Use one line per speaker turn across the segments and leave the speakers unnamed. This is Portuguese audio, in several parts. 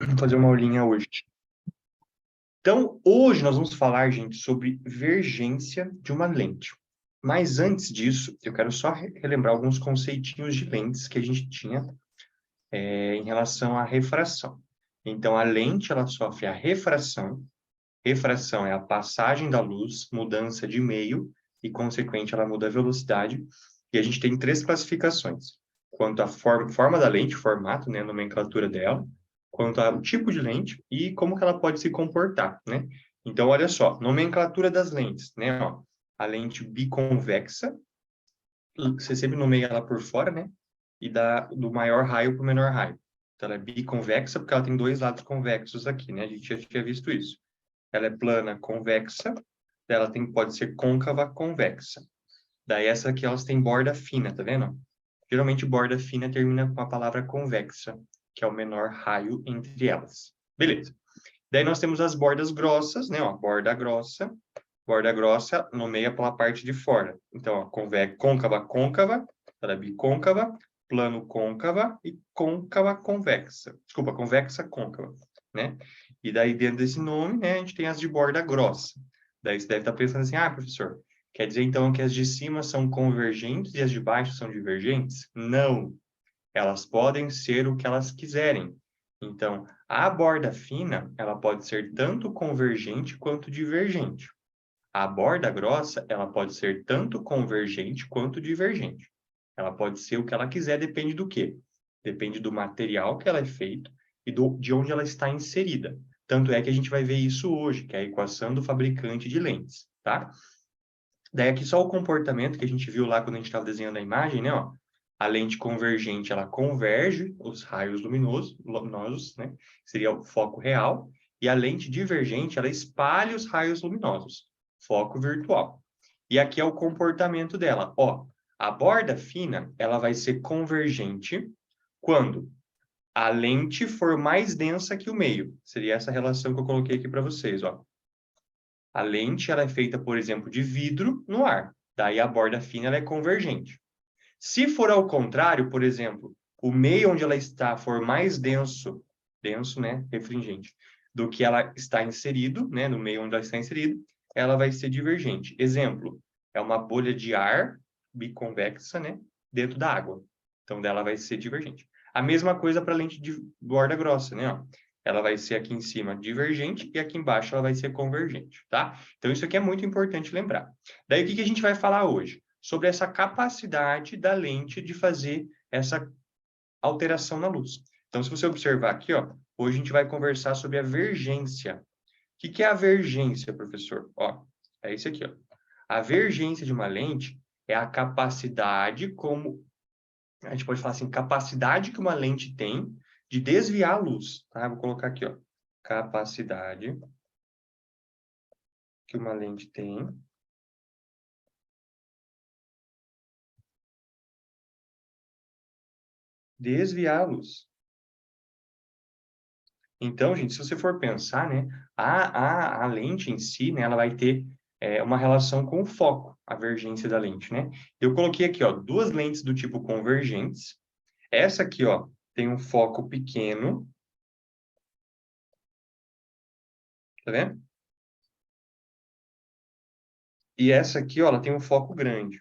Vou fazer uma aulinha hoje. Então, hoje nós vamos falar, gente, sobre vergência de uma lente. Mas antes disso, eu quero só relembrar alguns conceitinhos de lentes que a gente tinha em relação à refração. Então, a lente, ela sofre a refração. Refração é a passagem da luz, mudança de meio, e, consequente, ela muda a velocidade. E a gente tem três classificações. Quanto à forma da lente, formato, né, a nomenclatura dela, quanto ao tipo de lente e como que ela pode se comportar, né? Então, olha só, nomenclatura das lentes, né? Ó, a lente biconvexa, você sempre nomeia ela por fora, né? E do maior raio para o menor raio. Então, ela é biconvexa porque ela tem dois lados convexos aqui, né? A gente já tinha visto isso. Ela é plana, convexa, ela pode ser côncava, convexa. Daí essa aqui, elas têm borda fina, tá vendo? Geralmente, borda fina termina com a palavra convexa, que é o menor raio entre elas. Beleza. Daí nós temos as bordas grossas, né? Ó, borda grossa nomeia pela parte de fora. Então, ó, côncava, côncava, ela é bicôncava, plano côncava e côncava convexa. Desculpa, convexa côncava, né? E daí, dentro desse nome, né, a gente tem as de borda grossa. Daí você deve estar pensando assim, professor, quer dizer então que as de cima são convergentes e as de baixo são divergentes? Não. Elas podem ser o que elas quiserem. Então, a borda fina, ela pode ser tanto convergente quanto divergente. A borda grossa, ela pode ser tanto convergente quanto divergente. Ela pode ser o que ela quiser, depende do quê? Depende do material que ela é feito e de onde ela está inserida. Tanto é que a gente vai ver isso hoje, que é a equação do fabricante de lentes, tá? Daí aqui só o comportamento que a gente viu lá quando a gente estava desenhando a imagem, né? Ó, a lente convergente, ela converge os raios luminosos, né? Seria o foco real. E a lente divergente, ela espalha os raios luminosos, foco virtual. E aqui é o comportamento dela. Ó, a borda fina, ela vai ser convergente quando a lente for mais densa que o meio. Seria essa relação que eu coloquei aqui para vocês, ó. A lente ela é feita, por exemplo, de vidro no ar. Daí a borda fina ela é convergente. Se for ao contrário, por exemplo, o meio onde ela está for mais denso, né, refringente, do que ela está inserido, né, no meio onde ela está inserido, ela vai ser divergente. Exemplo, é uma bolha de ar biconvexa, né, dentro da água. Então, dela vai ser divergente. A mesma coisa para a lente de borda grossa, né, ó. Ela vai ser aqui em cima divergente e aqui embaixo ela vai ser convergente, tá? Então, isso aqui é muito importante lembrar. Daí, o que a gente vai falar hoje? Sobre essa capacidade da lente de fazer essa alteração na luz. Então, se você observar aqui, ó, hoje a gente vai conversar sobre a vergência. O que é a vergência, professor? Ó, é isso aqui, ó. A vergência de uma lente é a capacidade como... A gente pode falar assim, capacidade que uma lente tem de desviar a luz, tá? Vou colocar aqui, ó. Capacidade que uma lente tem desviar a luz. Então, gente, se você for pensar, né, a lente em si, né, ela vai ter uma relação com o foco, a vergência da lente, né? Eu coloquei aqui, ó, duas lentes do tipo convergentes. Essa aqui, ó, tem um foco pequeno, tá vendo? E essa aqui, ó, ela tem um foco grande.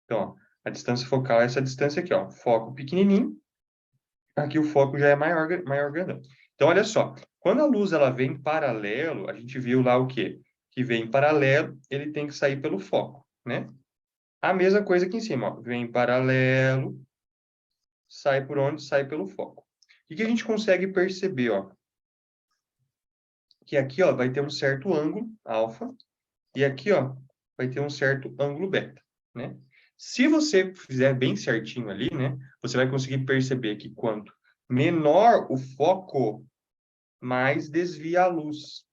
Então, ó, a distância focal é essa distância aqui, ó, foco pequenininho. Aqui o foco já é maior grandão. Então, olha só, quando a luz ela vem paralelo, a gente viu lá o quê? Que vem paralelo, ele tem que sair pelo foco, né? A mesma coisa aqui em cima, ó, vem paralelo, sai por onde? Sai pelo foco. O que a gente consegue perceber, ó? Que aqui, ó, vai ter um certo ângulo, alfa, e aqui, ó, vai ter um certo ângulo beta, né? Se você fizer bem certinho ali, né, você vai conseguir perceber que quanto menor o foco, mais desvia a luz.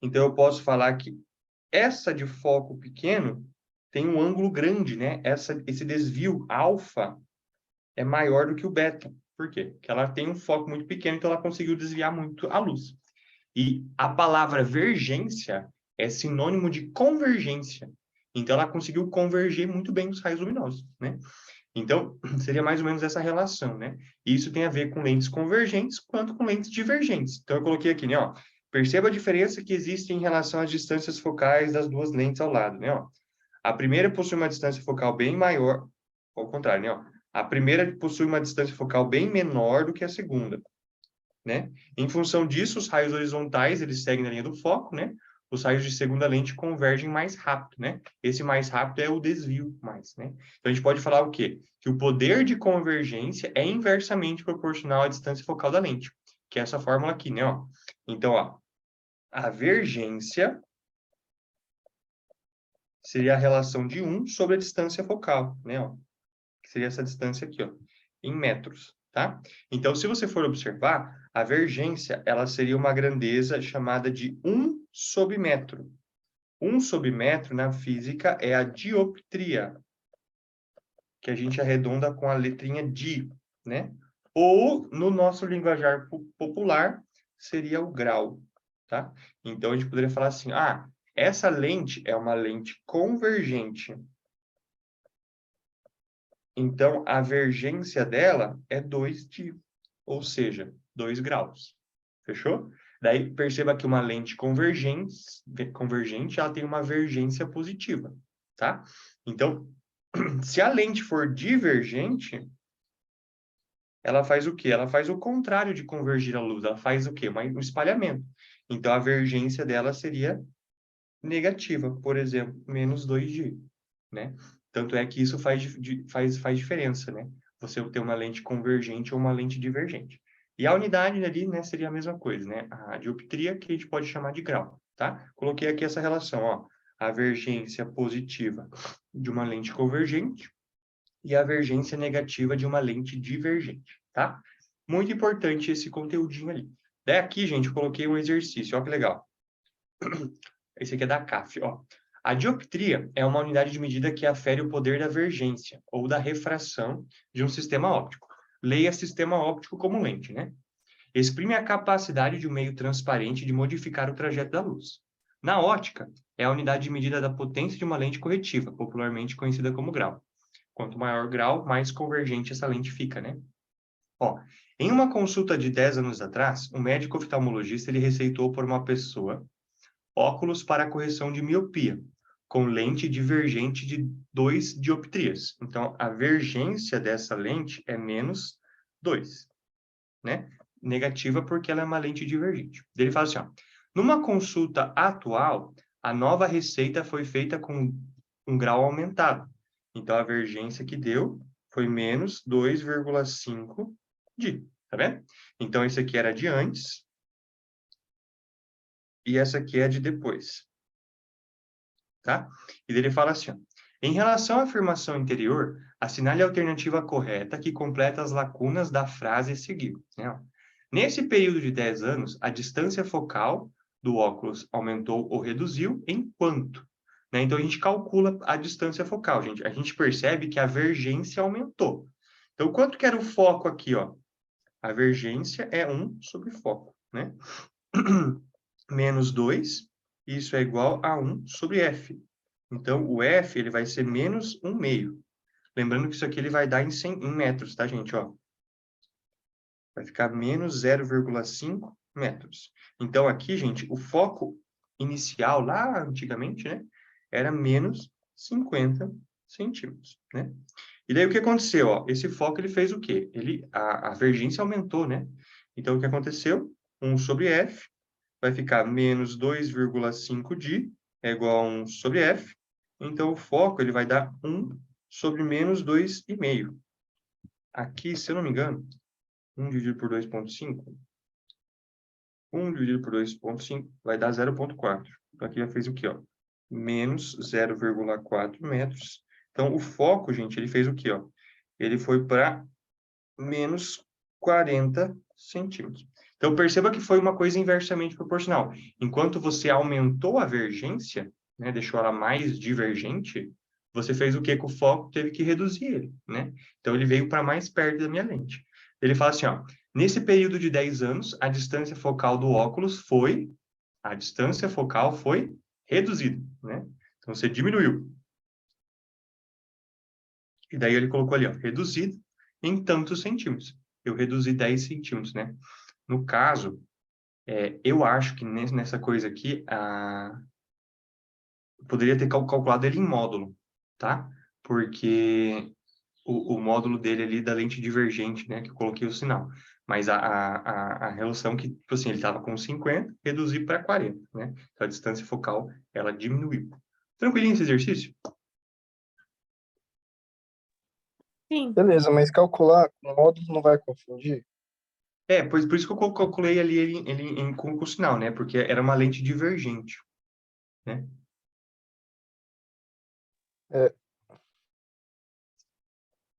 Então, eu posso falar que essa de foco pequeno tem um ângulo grande, né? Esse desvio alfa é maior do que o beta. Por quê? Porque ela tem um foco muito pequeno, então ela conseguiu desviar muito a luz. E a palavra vergência é sinônimo de convergência. Então, ela conseguiu converger muito bem os raios luminosos, né? Então, seria mais ou menos essa relação, né? E isso tem a ver com lentes convergentes quanto com lentes divergentes. Então, eu coloquei aqui, né, ó. Perceba a diferença que existe em relação às distâncias focais das duas lentes ao lado, né, ó. A primeira possui uma distância focal bem maior, ao contrário, né, ó. A primeira possui uma distância focal bem menor do que a segunda, né? Em função disso, os raios horizontais, eles seguem na linha do foco, né? Os raios de segunda lente convergem mais rápido, né? Esse mais rápido é o desvio mais, né? Então, a gente pode falar o quê? Que o poder de convergência é inversamente proporcional à distância focal da lente, que é essa fórmula aqui, né? Ó. Então, ó, a vergência seria a relação de 1 sobre a distância focal, né? Ó, que seria essa distância aqui, ó, em metros, tá? Então, se você for observar, a vergência, ela seria uma grandeza chamada de 1 sobre metro. 1 sobre metro, na física, é a dioptria, que a gente arredonda com a letrinha di, né? Ou, no nosso linguajar popular, seria o grau, tá? Então, a gente poderia falar assim, ah, essa lente é uma lente convergente. Então, a vergência dela é 2 di, ou seja, 2 graus. Fechou? Daí, perceba que uma lente convergente, ela tem uma vergência positiva, tá? Então, se a lente for divergente, ela faz o quê? Ela faz o contrário de convergir a luz. Ela faz o quê? Um espalhamento. Então, a vergência dela seria negativa, por exemplo, menos 2 di, né? Tanto é que isso faz diferença, né? Você ter uma lente convergente ou uma lente divergente. E a unidade ali, né, seria a mesma coisa, né? A dioptria, que a gente pode chamar de grau, tá? Coloquei aqui essa relação, ó. A vergência positiva de uma lente convergente e a vergência negativa de uma lente divergente, tá? Muito importante esse conteúdinho ali. Daí aqui, gente, eu coloquei um exercício, ó que legal. Esse aqui é da CAF, ó. A dioptria é uma unidade de medida que afere o poder da vergência ou da refração de um sistema óptico. Leia sistema óptico como lente, né? Exprime a capacidade de um meio transparente de modificar o trajeto da luz. Na ótica, é a unidade de medida da potência de uma lente corretiva, popularmente conhecida como grau. Quanto maior o grau, mais convergente essa lente fica, né? Ó, em uma consulta de 10 anos atrás, um médico oftalmologista ele receitou por uma pessoa óculos para correção de miopia, com lente divergente de 2 dioptrias. Então, a vergência dessa lente é menos 2, né? Negativa porque ela é uma lente divergente. Ele fala assim, ó, numa consulta atual, a nova receita foi feita com um grau aumentado. Então, a vergência que deu foi menos 2,5 di, tá vendo? Então, esse aqui era de antes e essa aqui é de depois. Tá? E ele fala assim, ó, em relação à afirmação anterior, assinale a alternativa correta que completa as lacunas da frase a seguir, né? Ó. Nesse período de 10 anos, a distância focal do óculos aumentou ou reduziu em quanto? Né? Então, a gente calcula a distância focal, gente. A gente percebe que a vergência aumentou. Então, quanto que era o foco aqui, ó? A vergência é 1 sobre foco, né? Menos 2, isso é igual a 1 sobre f. Então, o f ele vai ser menos 1/2. Lembrando que isso aqui ele vai dar em metros, tá, gente? Ó, vai ficar menos 0,5 metros. Então, aqui, gente, o foco inicial, lá antigamente, né, era menos 50 centímetros, né? E daí, o que aconteceu? Ó, esse foco, ele fez o quê? A vergência aumentou, né? Então, o que aconteceu? 1 sobre f vai ficar menos 2,5 di é igual a 1 sobre f. Então, o foco ele vai dar 1 sobre menos 2,5. Aqui, se eu não me engano, 1 dividido por 2,5, 1 dividido por 2,5 vai dar 0,4. Então, aqui já fez o quê? Ó? Menos 0,4 metros. Então, o foco, gente, ele fez o quê? Ó? Ele foi para menos 40 centímetros. Então, perceba que foi uma coisa inversamente proporcional. Enquanto você aumentou a vergência, né, deixou ela mais divergente, você fez o quê com o foco? Teve que reduzir ele, né? Então, ele veio para mais perto da minha lente. Ele fala assim, ó, nesse período de 10 anos, a distância focal do óculos foi reduzida, né? Então, você diminuiu. E daí ele colocou ali, ó, reduzido em tantos centímetros. Eu reduzi 10 centímetros, né? No caso, eu acho que nessa coisa aqui, eu poderia ter calculado ele em módulo, tá? Porque o módulo dele ali da lente divergente, né? Que eu coloquei o sinal. Mas a relação que, tipo assim, ele estava com 50, reduzi para 40, né? Então, a distância focal, ela diminuiu. Tranquilinho esse exercício?
Sim.
Beleza, mas calcular com módulos não vai confundir?
Por isso que eu calculei ali ele com sinal, né? Porque era uma lente divergente, né?
É,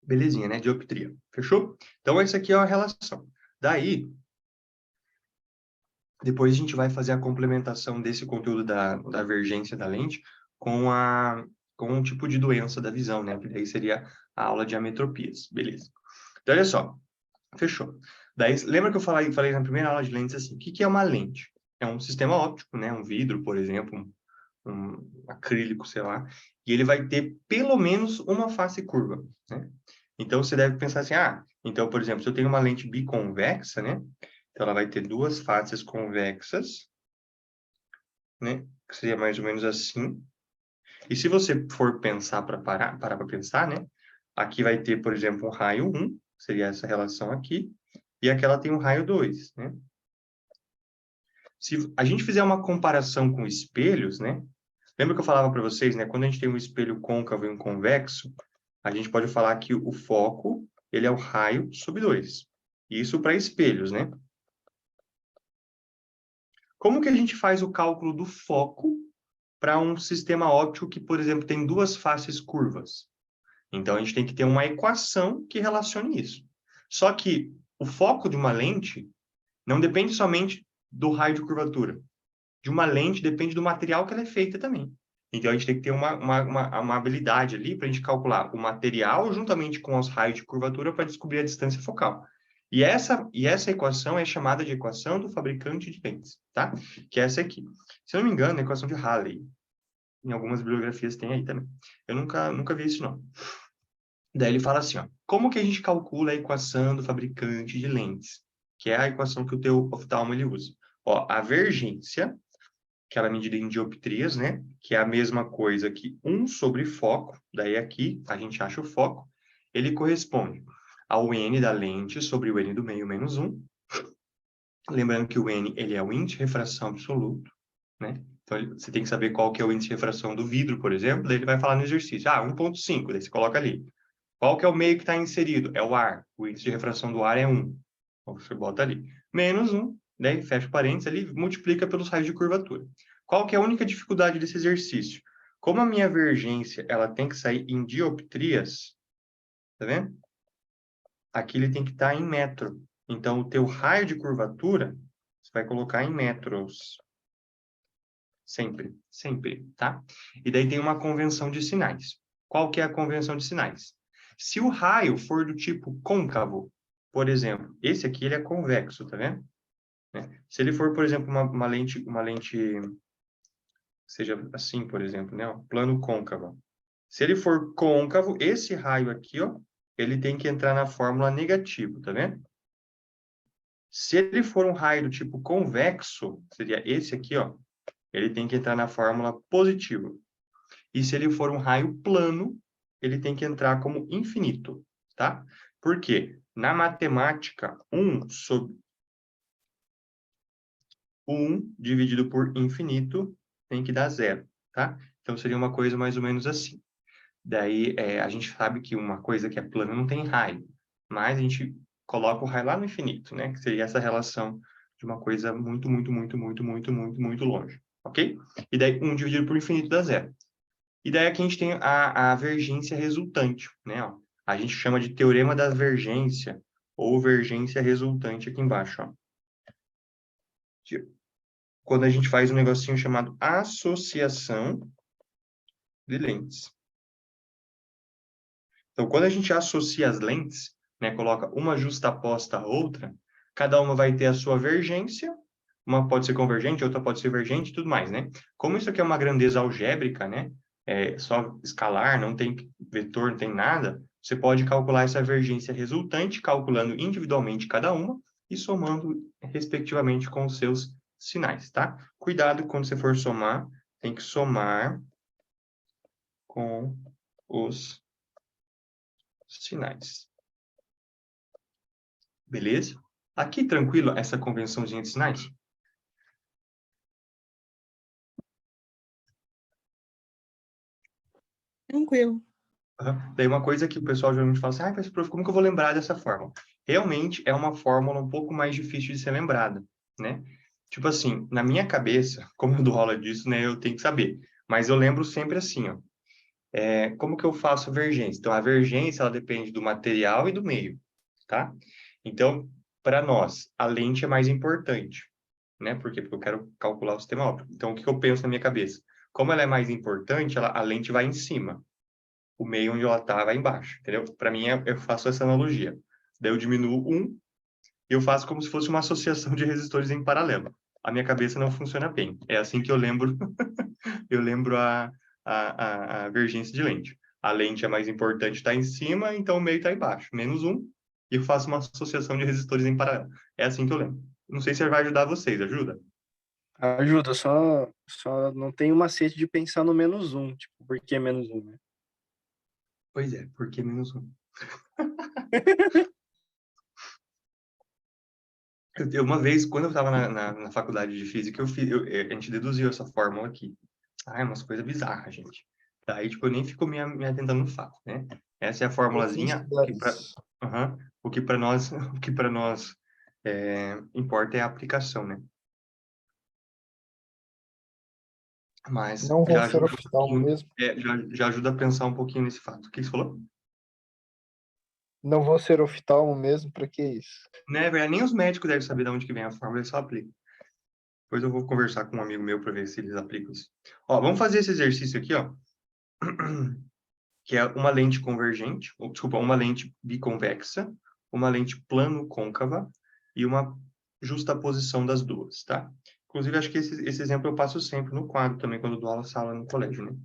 Belezinha, né? Dioptria. Fechou? Então, essa aqui é a relação. Daí, depois a gente vai fazer a complementação desse conteúdo da divergência da lente com um tipo de doença da visão, né? Que daí seria a aula de ametropias. Beleza. Então, olha só. Fechou. Daí, lembra que eu falei na primeira aula de lentes assim, o que é uma lente? É um sistema óptico, né? Um vidro, por exemplo, um acrílico, sei lá, e ele vai ter pelo menos uma face curva, né? Então, você deve pensar assim, então, por exemplo, se eu tenho uma lente biconvexa, né? Então, ela vai ter duas faces convexas, né? Que seria mais ou menos assim. E se você for pensar parar para pensar, né? Aqui vai ter, por exemplo, um raio 1, seria essa relação aqui, e aquela tem um raio 2, né? Se a gente fizer uma comparação com espelhos, né? Lembra que eu falava para vocês, né? Quando a gente tem um espelho côncavo e um convexo, a gente pode falar que o foco, ele é o raio sobre 2. Isso para espelhos, né? Como que a gente faz o cálculo do foco para um sistema óptico que, por exemplo, tem duas faces curvas? Então, a gente tem que ter uma equação que relacione isso. Só que o foco de uma lente não depende somente do raio de curvatura. De uma lente depende do material que ela é feita também. Então, a gente tem que ter uma habilidade ali para a gente calcular o material juntamente com os raios de curvatura para descobrir a distância focal. E essa equação é chamada de equação do fabricante de lentes, tá? Que é essa aqui. Se eu não me engano, é a equação de Halley. Em algumas bibliografias tem aí também. Eu nunca vi isso, não. Daí ele fala assim, ó, como que a gente calcula a equação do fabricante de lentes? Que é a equação que o teu oftalmo ele usa. Ó, a vergência, que ela é medida em dioptrias, né? Que é a mesma coisa que 1 sobre foco, daí aqui a gente acha o foco, ele corresponde ao N da lente sobre o N do meio menos 1. Lembrando que o N, ele é o índice de refração absoluto, né? Então, você tem que saber qual que é o índice de refração do vidro, por exemplo, daí ele vai falar no exercício. 1,5, daí você coloca ali. Qual que é o meio que está inserido? É o ar. O índice de refração do ar é 1. Então, você bota ali. Menos 1, daí fecha o parênteses ali, multiplica pelos raios de curvatura. Qual que é a única dificuldade desse exercício? Como a minha vergência ela tem que sair em dioptrias, tá vendo? Aqui ele tem que estar em metro. Então, o teu raio de curvatura, você vai colocar em metros. Sempre, sempre, tá? E daí tem uma convenção de sinais. Qual que é a convenção de sinais? Se o raio for do tipo côncavo, por exemplo, esse aqui ele é convexo, tá vendo? Né? Se ele for, por exemplo, uma lente, seja assim, por exemplo, né? Ó, plano côncavo. Se ele for côncavo, esse raio aqui, ó, ele tem que entrar na fórmula negativo, tá vendo? Se ele for um raio do tipo convexo, seria esse aqui, ó, ele tem que entrar na fórmula positivo. E se ele for um raio plano, ele tem que entrar como infinito, tá? Por quê? Na matemática, 1 dividido por infinito tem que dar 0, tá? Então, seria uma coisa mais ou menos assim. Daí, a gente sabe que uma coisa que é plana não tem raio, mas a gente coloca o raio lá no infinito, né? Que seria essa relação de uma coisa muito, muito, muito, muito, muito, muito, muito longe, ok? E daí, 1 dividido por infinito dá 0. E daí aqui a gente tem a vergência resultante, né? Ó. A gente chama de teorema da vergência ou vergência resultante aqui embaixo, ó. Quando a gente faz um negocinho chamado associação de lentes. Então, quando a gente associa as lentes, né, coloca uma justaposta à outra, cada uma vai ter a sua vergência, uma pode ser convergente, outra pode ser divergente e tudo mais, né? Como isso aqui é uma grandeza algébrica, né? É só escalar, não tem vetor, não tem nada, você pode calcular essa divergência resultante, calculando individualmente cada uma e somando, respectivamente, com os seus sinais, tá? Cuidado quando você for somar, tem que somar com os sinais. Beleza? Aqui, tranquilo, essa convençãozinha de sinais?
Tranquilo.
Daí uma coisa que o pessoal geralmente fala assim, mas prof, como que eu vou lembrar dessa fórmula? Realmente é uma fórmula um pouco mais difícil de ser lembrada, né? Tipo assim, na minha cabeça, como eu dou aula disso, né, eu tenho que saber. Mas eu lembro sempre assim, ó. Como que eu faço a vergência? Então, a vergência, ela depende do material e do meio, tá? Então, para nós, a lente é mais importante, né? Por quê? Porque eu quero calcular o sistema óptico. Então, o que eu penso na minha cabeça? Como ela é mais importante, a lente vai em cima. O meio onde ela tá vai embaixo, entendeu? Para mim, eu faço essa analogia. Daí eu diminuo um e eu faço como se fosse uma associação de resistores em paralelo. A minha cabeça não funciona bem. É assim que eu lembro, eu lembro a vergência de lente. A lente é mais importante, está em cima, então o meio está embaixo. Menos um, e eu faço uma associação de resistores em paralelo. É assim que eu lembro. Não sei se vai ajudar vocês, ajuda?
Ajuda, só não tem o macete de pensar no menos um, tipo, por que menos um, né?
Pois é, por que menos um? Uma vez, quando eu estava na faculdade de física, a gente deduziu essa fórmula aqui. Ah, é umas coisas bizarras, gente. Daí, tipo, eu nem fico me atentando no fato, né? Essa é a formulazinha que para o que para nós, o que para nós importa é a aplicação, né? Mas
Não vou
já
ser
ajuda um
oftalmo
pouquinho,
mesmo.
já ajuda a pensar um pouquinho nesse fato. O que você falou?
Não vou ser oftalmo mesmo, pra que isso?
Né, velho? Nem os médicos devem saber de onde que vem a fórmula, eles só aplicam. Depois eu vou conversar com um amigo meu para ver se eles aplicam isso. Ó, vamos fazer esse exercício aqui, ó. Que é uma lente convergente, ou, desculpa, uma lente biconvexa, uma lente plano-côncava e uma justaposição das duas, tá? Inclusive, acho que esse exemplo eu passo sempre no quadro também, quando eu dou aula sala no colégio, né?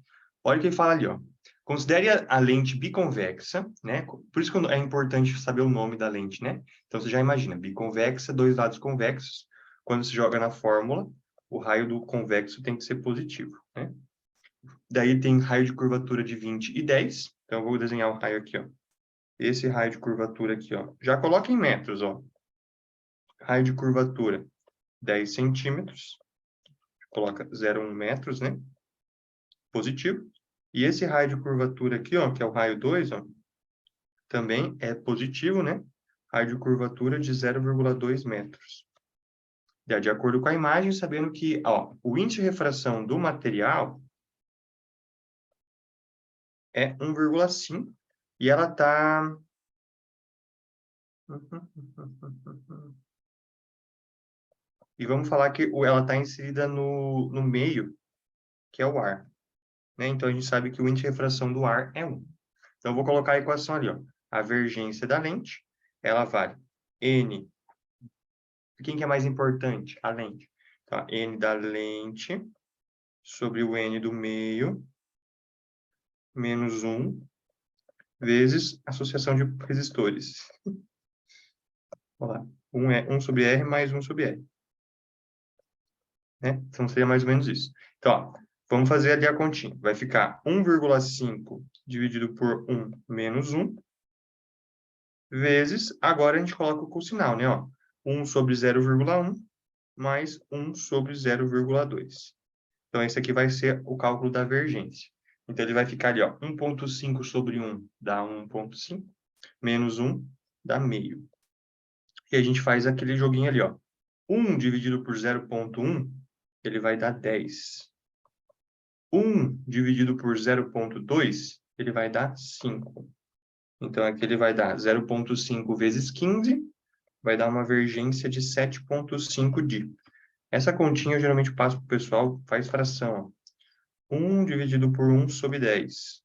Olha o que ele fala ali, ó. Considere a lente biconvexa, né? Por isso que é importante saber o nome da lente, né? Então, você já imagina, biconvexa, dois lados convexos. Quando se joga na fórmula, o raio do convexo tem que ser positivo, né? Daí tem raio de curvatura de 20 e 10. Então, eu vou desenhar o raio aqui, ó. Esse raio de curvatura aqui, ó. Já coloca em metros, ó. Raio de curvatura, 10 centímetros. Coloca 0,1 metros, né? Positivo. E esse raio de curvatura aqui, ó, que é o raio 2, ó, também é positivo, né? Raio de curvatura de 0,2 metros. De acordo com a imagem, sabendo que, ó, o índice de refração do material é 1,5 e ela tá... E vamos falar que ela está inserida no meio, que é o ar, né? Então, a gente sabe que o índice de refração do ar é 1. Então, eu vou colocar a equação ali, ó. A vergência da lente, ela vale N. Quem que é mais importante? A lente. Então, N da lente sobre o N do meio, menos 1, vezes associação de resistores. Vamos lá. 1 é 1 sobre R mais 1 sobre R. Né? Então, seria mais ou menos isso. Então, ó, vamos fazer ali a continha. Vai ficar 1,5 dividido por 1 menos 1, vezes, agora a gente coloca o sinal, né? Ó, 1 sobre 0,1 mais 1 sobre 0,2. Então, esse aqui vai ser o cálculo da vergência. Então, ele vai ficar ali, ó, 1,5 sobre 1 dá 1,5, menos 1 dá meio. E a gente faz aquele joguinho ali, ó. 1 dividido por 0,1, ele vai dar 10. 1 dividido por 0,2, ele vai dar 5. Então, aqui ele vai dar 0,5 vezes 15, vai dar uma vergência de 7,5 di. Essa continha eu geralmente passo para o pessoal, faz fração. Ó. 1 dividido por 1 sobre 10.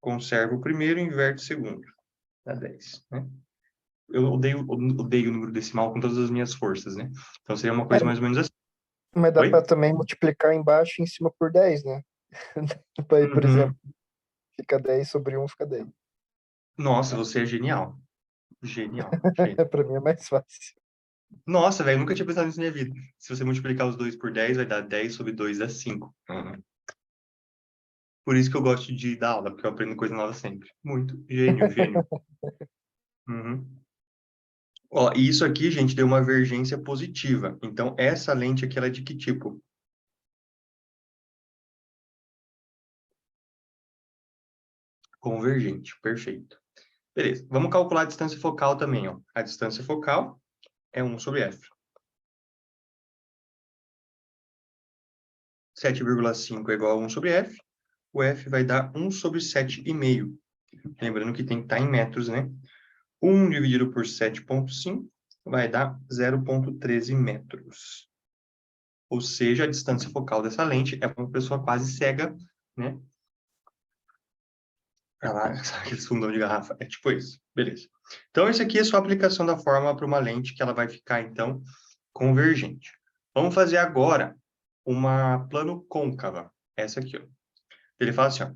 Conserva o primeiro e inverte o segundo. Dá 10, né? Eu odeio o número decimal com todas as minhas forças, né? Então, seria uma
É,
coisa mais ou menos assim.
mas dá
Oi?
pra também multiplicar embaixo e em cima por 10, né? Aí, por
Uhum.
exemplo, fica 10 sobre 1, fica 10.
Nossa, você é genial. Genial. Genial.
Para mim é mais fácil.
Nossa, velho, nunca tinha pensado nisso na minha vida. Se você multiplicar os dois por 10, vai dar 10 sobre 2 dá 5. Uhum. Por isso que eu gosto de dar aula, porque eu aprendo coisa nova sempre. Muito. Gênio, gênio. Uhum. Ó, e isso aqui, gente, deu uma vergência positiva. Então, essa lente aqui, ela é de que tipo? Convergente. Perfeito. Beleza. Vamos calcular a distância focal também, ó. A distância focal é 1 sobre f. 7,5 é igual a 1 sobre f. O f vai dar 1 sobre 7,5. Lembrando que tem que estar em metros, né? 1 dividido por 7,5 vai dar 0,13 metros. Ou seja, a distância focal dessa lente é uma pessoa quase cega, né? Ela, sabe aquele fundão de garrafa? É tipo isso. Beleza. Então, esse aqui é só a aplicação da fórmula para uma lente que ela vai ficar, então, convergente. Vamos fazer agora uma plano côncava. Essa aqui, ó. Ele fala assim, ó.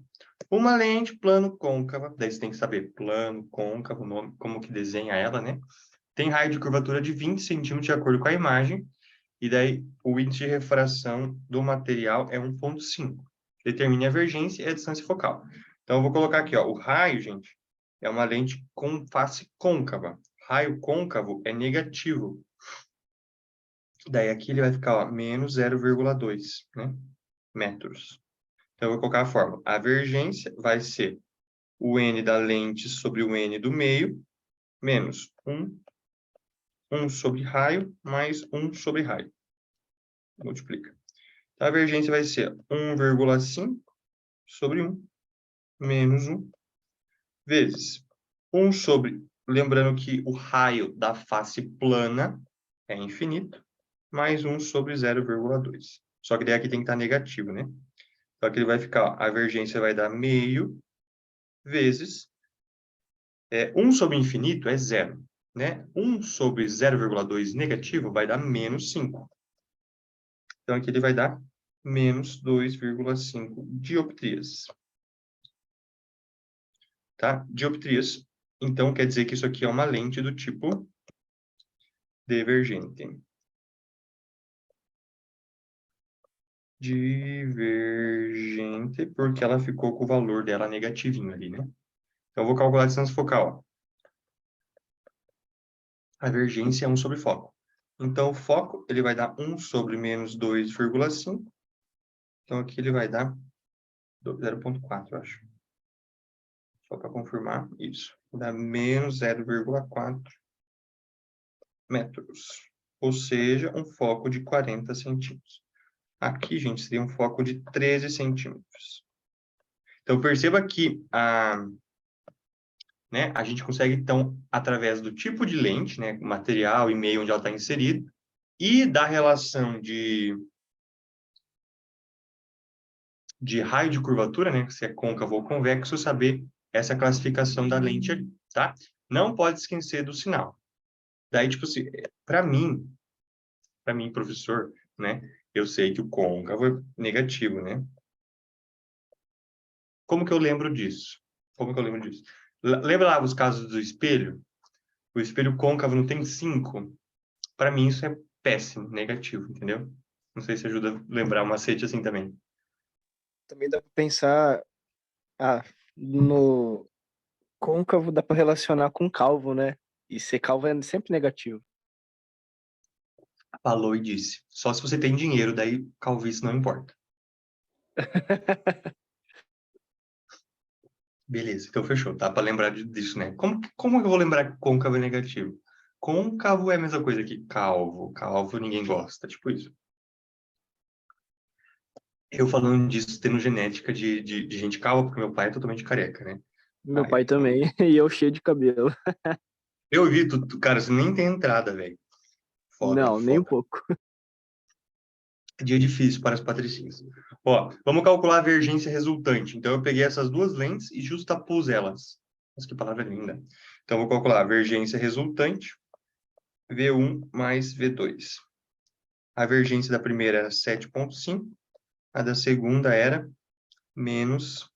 Uma lente plano côncava, daí você tem que saber plano côncavo, nome, como que desenha ela, né? Tem raio de curvatura de 20 centímetros de acordo com a imagem, e daí o índice de refração do material é 1,5. Determine a vergência e a distância focal. Então, eu vou colocar aqui, ó, o raio, gente, é uma lente com face côncava. Raio côncavo é negativo. Daí aqui ele vai ficar, ó, menos 0,2, né, metros. Então, eu vou colocar a fórmula. A vergência vai ser o N da lente sobre o N do meio, menos 1 sobre raio, mais 1 sobre raio. Multiplica. Então, a vergência vai ser 1,5 sobre 1, menos 1, vezes 1 sobre... Lembrando que o raio da face plana é infinito, mais 1 sobre 0,2. Só que daí aqui tem que estar negativo, né? Então, aqui ele vai ficar, ó, a vergência vai dar meio, vezes... 1 sobre infinito é zero, né? 1 sobre 0,2 negativo vai dar menos 5. Então, aqui ele vai dar menos 2,5 dioptrias. Tá? Dioptrias. Então, quer dizer que isso aqui é uma lente do tipo divergente. Divergente, porque ela ficou com o valor dela negativinho ali, né? Então, eu vou calcular a distância focal. Ó. A divergência é 1 sobre foco. Então, o foco, ele vai dar 1 sobre menos 2,5. Então, aqui ele vai dar 0,4, eu acho. Só para confirmar isso. Dá menos 0,4 metros. Ou seja, um foco de 40 centímetros. Aqui, gente, seria um foco de 13 centímetros. Então, perceba que a gente consegue, então, através do tipo de lente, né, material e meio onde ela está inserida, e da relação de raio de curvatura, né, se é côncavo ou convexo, saber essa classificação da lente ali, tá? Não pode esquecer do sinal. Daí, tipo assim, para mim, professor, né, eu sei que o côncavo é negativo, né? Como que eu lembro disso? Como que eu lembro disso? Lembra lá os casos do espelho? O espelho côncavo não tem 5. Para mim, isso é péssimo, negativo, entendeu? Não sei se ajuda a lembrar um macete assim também.
Também dá para pensar, no côncavo dá para relacionar com calvo, né? E ser calvo é sempre negativo.
Falou e disse. Só se você tem dinheiro, daí calvície não importa. Beleza, então fechou. Tá para lembrar disso, né? Como que eu vou lembrar que côncavo é negativo? Côncavo é a mesma coisa que calvo. Calvo ninguém gosta, tipo isso. Eu falando disso, tendo genética de gente calva, porque meu pai é totalmente careca, né?
Meu
Aí,
pai também, e eu cheio de cabelo.
eu vi, cara, você nem tem entrada, velho. Foda,
Não, nem um
foda.
pouco.
Dia difícil para as patricinhas. Ó, vamos calcular a vergência resultante. Então, eu peguei essas duas lentes e justapus elas. Nossa, que palavra linda. Então, vou calcular a vergência resultante, V1 mais V2. A vergência da primeira era 7,5, a da segunda era menos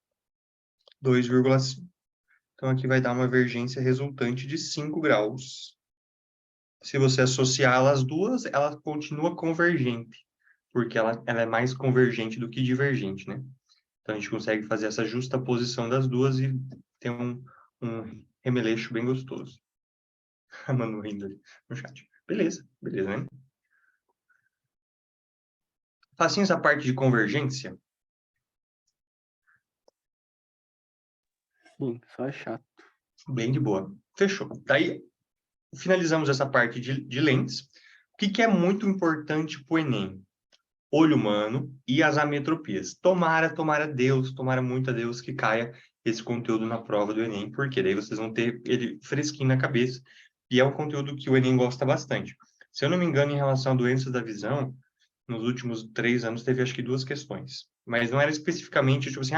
2,5. Então, aqui vai dar uma vergência resultante de 5 graus. Se você associar as duas, ela continua convergente, porque ela é mais convergente do que divergente, né? Então, a gente consegue fazer essa justaposição das duas e ter um remeleixo bem gostoso. A Manu rindo ali no chat. Beleza, beleza, né? Facinho essa parte de convergência?
Sim, só é chato.
Bem de boa. Fechou. Daí, finalizamos essa parte de lentes. O que é muito importante para o Enem? Olho humano e as ametropias. Tomara Deus, tomara muito a Deus que caia esse conteúdo na prova do Enem, porque daí vocês vão ter ele fresquinho na cabeça. E é um conteúdo que o Enem gosta bastante. Se eu não me engano, em relação a doenças da visão, nos últimos 3 anos teve acho que 2 questões. Mas não era especificamente, tipo assim,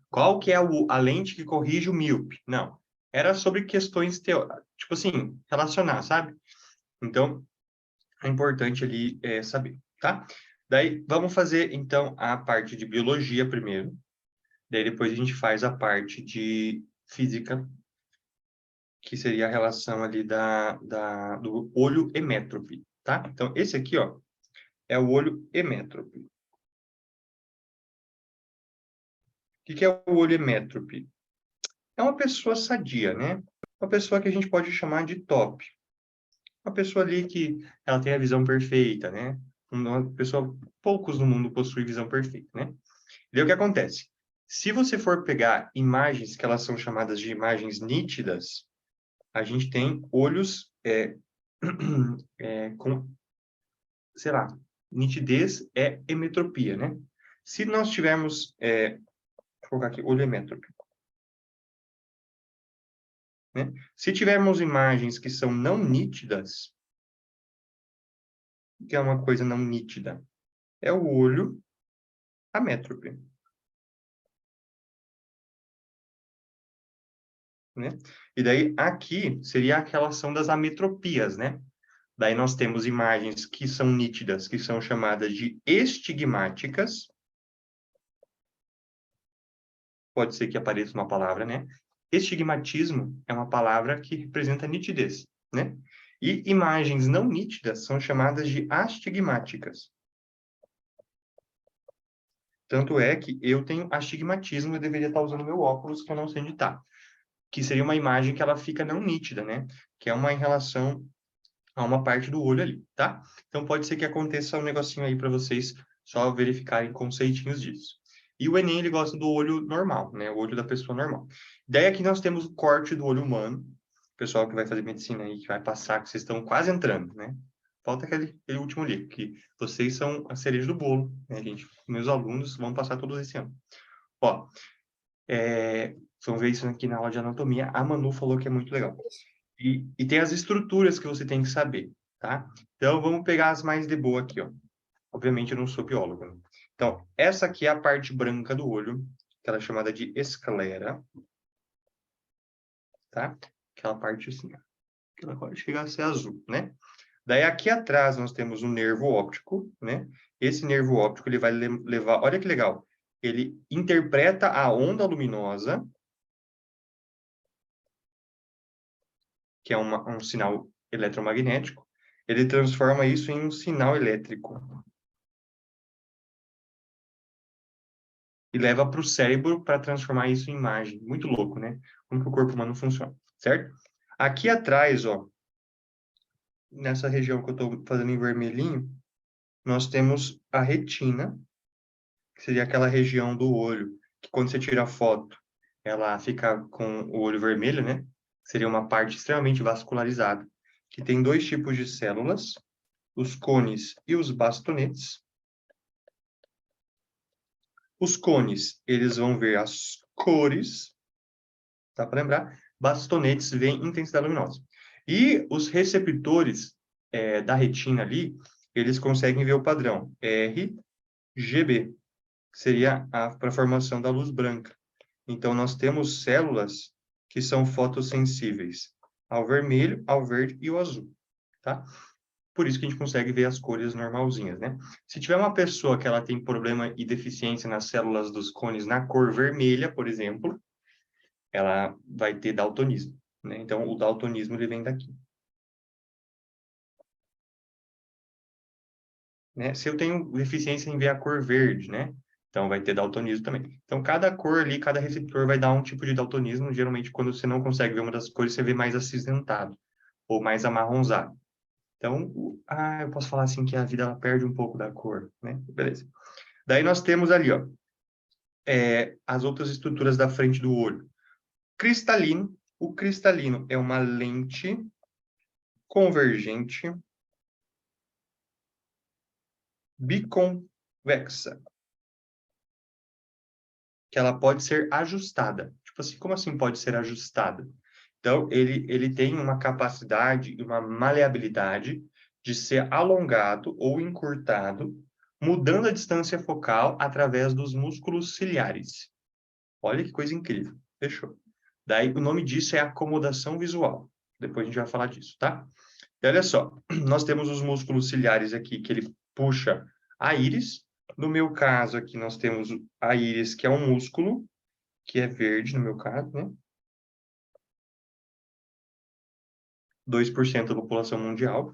qual que é a lente que corrige o míope? Não. Era sobre questões, tipo assim, relacionar, sabe? Então, é importante ali saber, tá? Daí, vamos fazer, então, a parte de biologia primeiro. Daí, depois a gente faz a parte de física, que seria a relação ali do olho emétrope, tá? Então, esse aqui, ó, é o olho emétrope. O que é o olho emétrope? É uma pessoa sadia, né? Uma pessoa que a gente pode chamar de top. Uma pessoa ali que ela tem a visão perfeita, né? Uma pessoa, poucos no mundo possuem visão perfeita, né? E aí o que acontece? Se você for pegar imagens que elas são chamadas de imagens nítidas, a gente tem olhos com, sei lá, nitidez é emetropia, né? Se nós tivermos, vou colocar aqui, olho emétrope, né? Se tivermos imagens que são não nítidas, o que é uma coisa não nítida? É o olho amétrope, né? E daí aqui seria a relação das ametropias, né? Daí nós temos imagens que são nítidas, que são chamadas de estigmáticas. Pode ser que apareça uma palavra, né? Estigmatismo é uma palavra que representa nitidez, né? E imagens não nítidas são chamadas de astigmáticas. Tanto é que eu tenho astigmatismo, eu deveria estar usando meu óculos, que eu não sei onde está. Que seria uma imagem que ela fica não nítida, né? Que é uma em relação a uma parte do olho ali, tá? Então pode ser que aconteça um negocinho aí para vocês só verificarem conceitinhos disso. E o Enem, ele gosta do olho normal, né? O olho da pessoa normal. Daí aqui nós temos o corte do olho humano. O pessoal que vai fazer medicina aí, que vai passar, que vocês estão quase entrando, né? Falta aquele último ali, que vocês são a cereja do bolo, né, gente? Meus alunos vão passar todos esse ano. Ó, vamos ver isso aqui na aula de anatomia. A Manu falou que é muito legal. E tem as estruturas que você tem que saber, tá? Então, vamos pegar as mais de boa aqui, ó. Obviamente, eu não sou biólogo, né? Então, essa aqui é a parte branca do olho, que ela é chamada de esclera, tá? Aquela parte assim, ó. Que ela pode chegar a ser azul, né? Daí, aqui atrás, nós temos um nervo óptico, né? Esse nervo óptico, ele vai levar... Olha que legal. Ele interpreta a onda luminosa, que é um sinal eletromagnético, ele transforma isso em um sinal elétrico. E leva para o cérebro para transformar isso em imagem. Muito louco, né? Como que o corpo humano funciona, certo? Aqui atrás, ó, nessa região que eu estou fazendo em vermelhinho, nós temos a retina, que seria aquela região do olho, que quando você tira a foto, ela fica com o olho vermelho, né? Seria uma parte extremamente vascularizada, que tem 2 tipos de células, os cones e os bastonetes. Os cones, eles vão ver as cores, tá para lembrar? Bastonetes veem intensidade luminosa. E os receptores da retina ali, eles conseguem ver o padrão RGB, que seria para a formação da luz branca. Então, nós temos células que são fotossensíveis ao vermelho, ao verde e ao azul, tá? Por isso que a gente consegue ver as cores normalzinhas, né? Se tiver uma pessoa que ela tem problema e deficiência nas células dos cones na cor vermelha, por exemplo, ela vai ter daltonismo, né? Então, o daltonismo ele vem daqui. Né? Se eu tenho deficiência em ver a cor verde, né? Então, vai ter daltonismo também. Então, cada cor ali, cada receptor vai dar um tipo de daltonismo. Geralmente, quando você não consegue ver uma das cores, você vê mais acinzentado ou mais amarronzado. Então, eu posso falar assim que a vida ela perde um pouco da cor, né? Beleza. Daí nós temos ali, ó, as outras estruturas da frente do olho. Cristalino. O cristalino é uma lente convergente biconvexa, que ela pode ser ajustada. Tipo assim, como assim pode ser ajustada? Então, ele tem uma capacidade e uma maleabilidade de ser alongado ou encurtado, mudando a distância focal através dos músculos ciliares. Olha que coisa incrível. Fechou. Daí, o nome disso é acomodação visual. Depois a gente vai falar disso, tá? E olha só, nós temos os músculos ciliares aqui, que ele puxa a íris. No meu caso aqui, nós temos a íris, que é um músculo, que é verde, no meu caso, né? 2% da população mundial.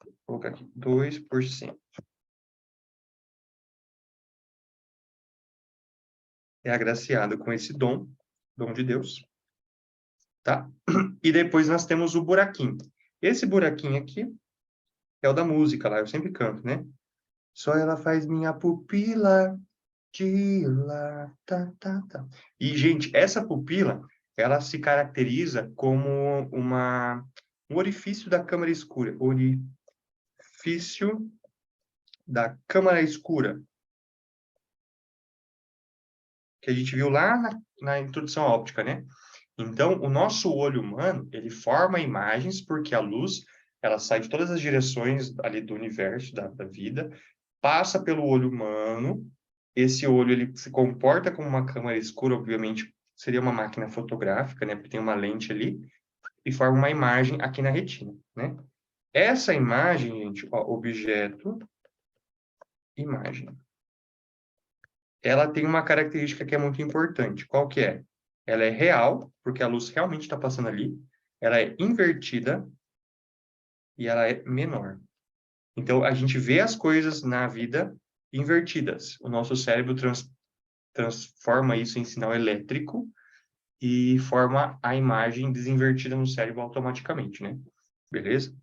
Vou colocar aqui, 2%. É agraciado com esse dom de Deus, tá? E depois nós temos o buraquinho. Esse buraquinho aqui é o da música lá, eu sempre canto, né? Só ela faz minha pupila dilatar. E, gente, essa pupila, ela se caracteriza como um orifício da câmara escura. Orifício da câmara escura. Que a gente viu lá na introdução à óptica, né? Então, o nosso olho humano, ele forma imagens porque a luz, ela sai de todas as direções ali do universo, da vida, passa pelo olho humano. Esse olho, ele se comporta como uma câmera escura, obviamente, seria uma máquina fotográfica, né? Porque tem uma lente ali, e forma uma imagem aqui na retina, né? Essa imagem, gente, ó, objeto, imagem. Ela tem uma característica que é muito importante. Qual que é? Ela é real, porque a luz realmente está passando ali. Ela é invertida e ela é menor. Então, a gente vê as coisas na vida invertidas. O nosso cérebro transforma isso em sinal elétrico e forma a imagem desinvertida no cérebro automaticamente, né? Beleza?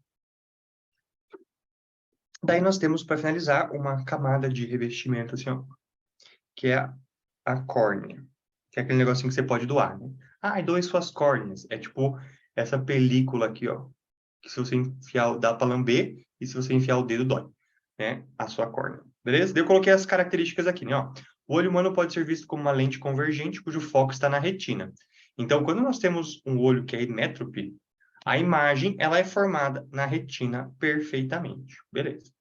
Daí nós temos, para finalizar, uma camada de revestimento, assim, ó, que é a córnea, que é aquele negocinho que você pode doar, né? Ah, doe suas córneas. É tipo essa película aqui, ó, que se você enfiar, dá para lamber, e se você enfiar o dedo, dói, né? A sua córnea. Beleza? Daí eu coloquei as características aqui, né? Ó, o olho humano pode ser visto como uma lente convergente, cujo foco está na retina. Então, quando nós temos um olho que é imétrope, a imagem ela é formada na retina perfeitamente. Beleza.